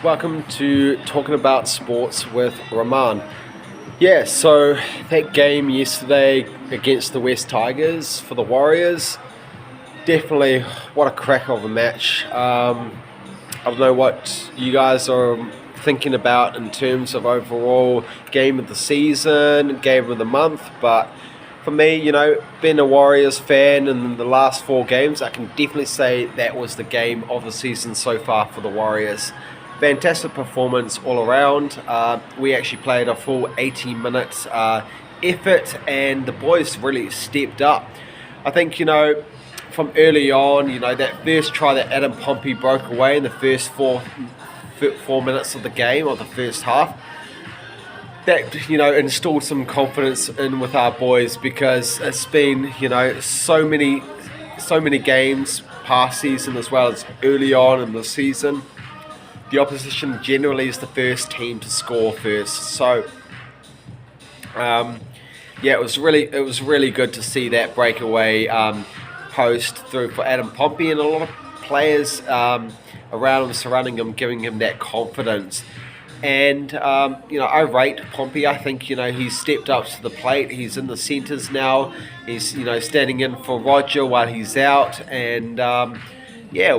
Welcome to Talking About Sports with Rahman. Yeah, so that game yesterday against the West Tigers for the Warriors, definitely what a crack of a match. I don't know what you guys are thinking about in terms of overall game of the season, game of the month, but for me, being a Warriors fan in the last four games, I can definitely say that was the game of the season so far for the Warriors. Fantastic performance all around. We actually played a full 80 minutes effort, and the boys really stepped up. I think, from early on, that first try that Adam Pompey broke away in the first four minutes of the game, of the first half, that installed some confidence in with our boys, because it's been so many games past season as well as early on in the season. The opposition generally is the first team to score first, so it was really good to see that breakaway post through for Adam Pompey, and a lot of players around him, surrounding him, giving him that confidence. And, I rate Pompey. I think, he's stepped up to the plate. He's in the centres now. He's, standing in for Roger while he's out. And,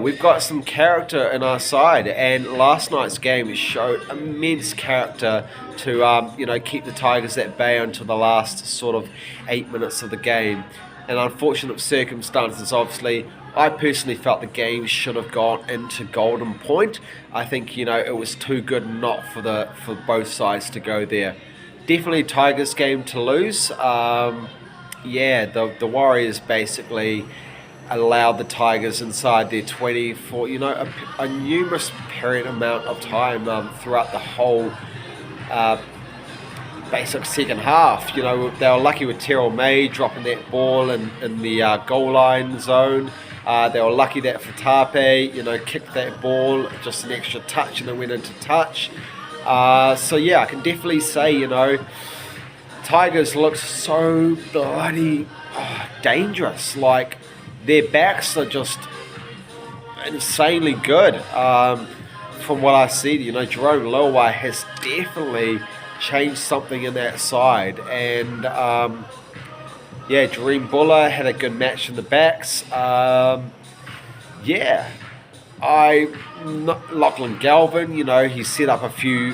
we've got some character in our side. And last night's game showed immense character to, keep the Tigers at bay until the last sort of 8 minutes of the game. And unfortunate circumstances, obviously. I personally felt the game should have gone into golden point. I think it was too good not for both sides to go there. Definitely Tigers game to lose. The Warriors basically allowed the Tigers inside their 20 for a numerous period amount of time throughout the whole basic second half. They were lucky with Terrell May dropping that ball in the goal line zone. They were lucky that Fatape, kicked that ball just an extra touch and it went into touch. I can definitely say, Tigers look so bloody dangerous. Like, their backs are just insanely good. From what I see, Jerome Lilwai has definitely changed something in that side. And Dream Buller had a good match in the backs. Lachlan Galvin, he set up a few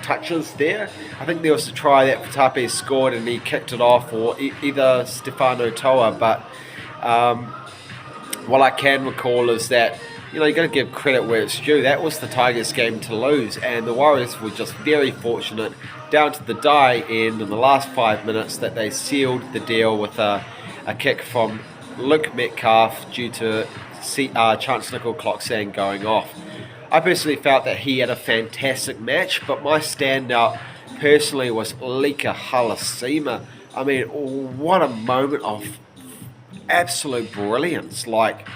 touches there. I think there was a try that Fatape scored and he kicked it off, or either Stefano Toa. But what I can recall is that you got to give credit where it's due. That was the Tigers game to lose, and the Warriors were just very fortunate down to the die end in the last 5 minutes that they sealed the deal with a kick from Luke Metcalf due to Chance Nickel-Cloxan going off. I personally felt that he had a fantastic match, but my standout personally was Lika Halasima. I mean, what a moment of absolute brilliance. Like,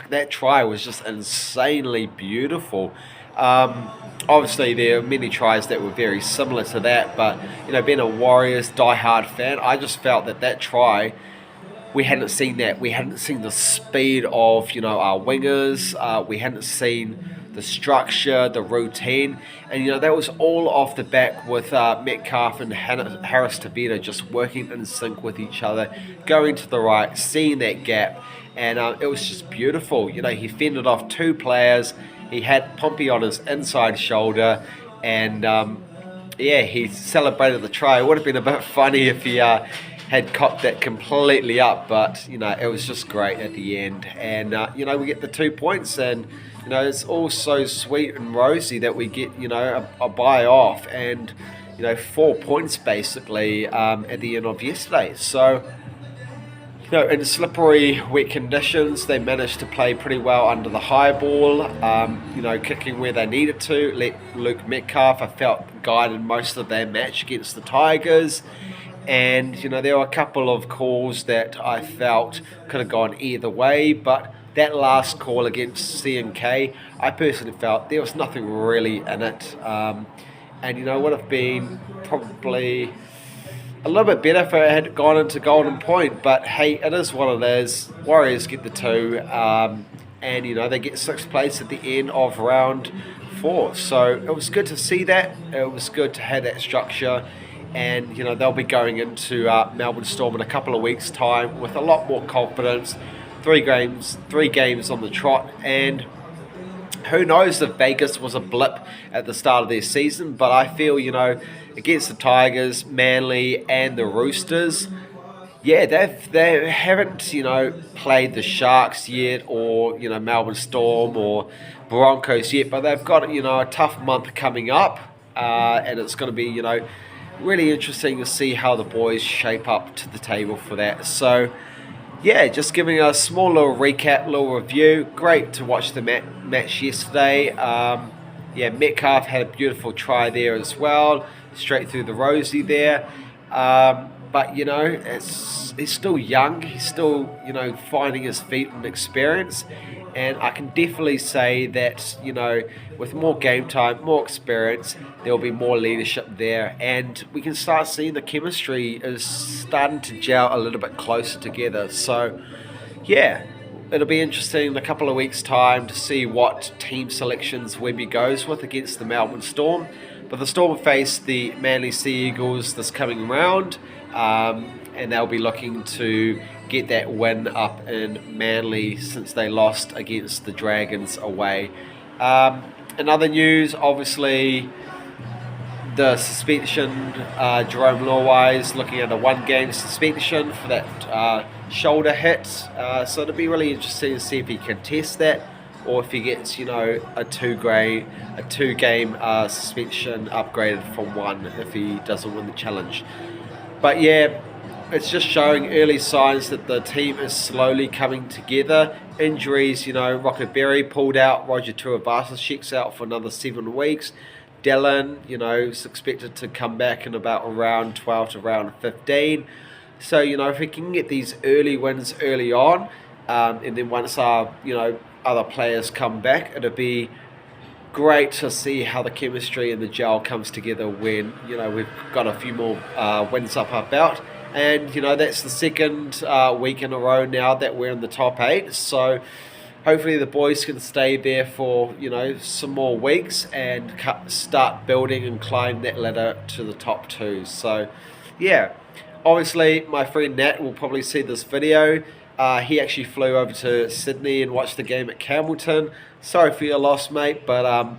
that try was just insanely beautiful. Obviously, there are many tries that were very similar to that, but being a Warriors diehard fan, I just felt that try, we hadn't seen that. We hadn't seen the speed of our wingers. We hadn't seen the structure, the routine, and that was all off the back with Metcalf and Harris Tavita just working in sync with each other, going to the right, seeing that gap. And it was just beautiful. He fended off two players. He had Pompey on his inside shoulder. And, he celebrated the try. It would have been a bit funny if he had cocked that completely up. But, it was just great at the end. And, we get the 2 points. And, it's all so sweet and rosy that we get, a buy off. And, 4 points basically at the end of yesterday. So, in slippery, wet conditions, they managed to play pretty well under the high ball, kicking where they needed to. Let Luke Metcalf, I felt, guided most of their match against the Tigers. And, there were a couple of calls that I felt could have gone either way, but that last call against CNK, I personally felt there was nothing really in it. Would have been probably a little bit better if it had gone into golden point, but hey, it is what it is. Warriors get the 2, and they get 6th place at the end of round 4. So it was good to see that. It was good to have that structure, and they'll be going into Melbourne Storm in a couple of weeks' time with a lot more confidence. 3 games on the trot, and who knows if Vegas was a blip at the start of their season, but I feel, against the Tigers, Manly and the Roosters, yeah, they haven't, played the Sharks yet, or, Melbourne Storm or Broncos yet, but they've got, a tough month coming up, and it's going to be, really interesting to see how the boys shape up to the table for that. So, yeah, just giving a small little recap, little review. Great to watch the match yesterday. Metcalf had a beautiful try there as well, straight through the rosy there. But he's still young. He's still finding his feet and experience. And I can definitely say that with more game time, more experience, there will be more leadership there, and we can start seeing the chemistry is starting to gel a little bit closer together. So, yeah, it'll be interesting in a couple of weeks' time to see what team selections Webby goes with against the Melbourne Storm. But the Storm face the Manly Sea Eagles this coming round, and they'll be looking to get that win up in Manly since they lost against the Dragons away. In other news, obviously, the suspension, Jerome Lawwise looking at a 1-game suspension for that shoulder hit. So it'll be really interesting to see if he can test that, or if he gets, a 2-game suspension upgraded from 1 if he doesn't win the challenge. But yeah, it's just showing early signs that the team is slowly coming together. Injuries, Rocket Berry pulled out, Roger Tuivasa-Sheck's out for another 7 weeks. Dallin, is expected to come back in about around 12 to around 15. So, if we can get these early wins early on, and then once our, other players come back, it'll be great to see how the chemistry and the gel comes together when, we've got a few more wins up our belt. And, that's the second week in a row now that we're in the top 8. So hopefully the boys can stay there for, some more weeks and start building and climb that ladder to the top 2. So, yeah, obviously my friend Nat will probably see this video. He actually flew over to Sydney and watched the game at Campbelltown. Sorry for your loss, mate, but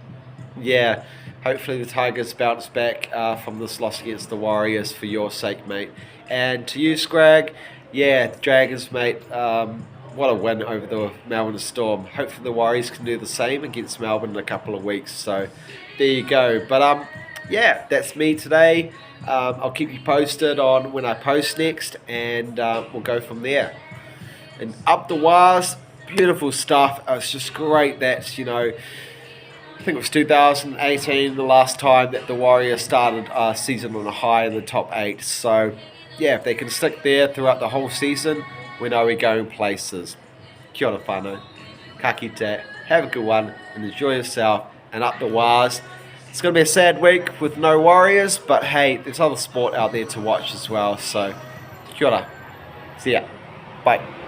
yeah, hopefully the Tigers bounce back from this loss against the Warriors for your sake, mate. And to you, Scrag, yeah, Dragons, mate, what a win over the Melbourne Storm. Hopefully the Warriors can do the same against Melbourne in a couple of weeks. So there you go. But yeah, that's me today. I'll keep you posted on when I post next, and we'll go from there. And up the wires, beautiful stuff. It's just great that, I think it was 2018 the last time that the Warriors started a season on a high in the top 8. So, yeah, if they can stick there throughout the whole season, we know we're going places. Kia ora whanau. Ka kite. Have a good one and enjoy yourself. And up the wires. It's going to be a sad week with no Warriors, but hey, there's other sport out there to watch as well. So, kia ora. See ya. Bye.